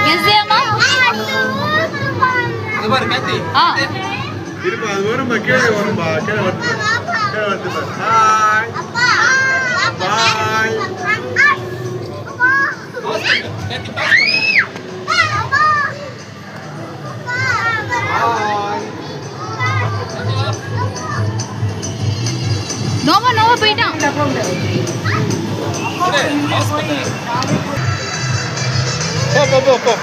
மியூசியமா இருப்பா அது வரும்பா கீழே வரும்பா கீழே வந்து கீழே வந்து பாய் பாய் நோவா நோவா போயிட்டான் போ போ போ போ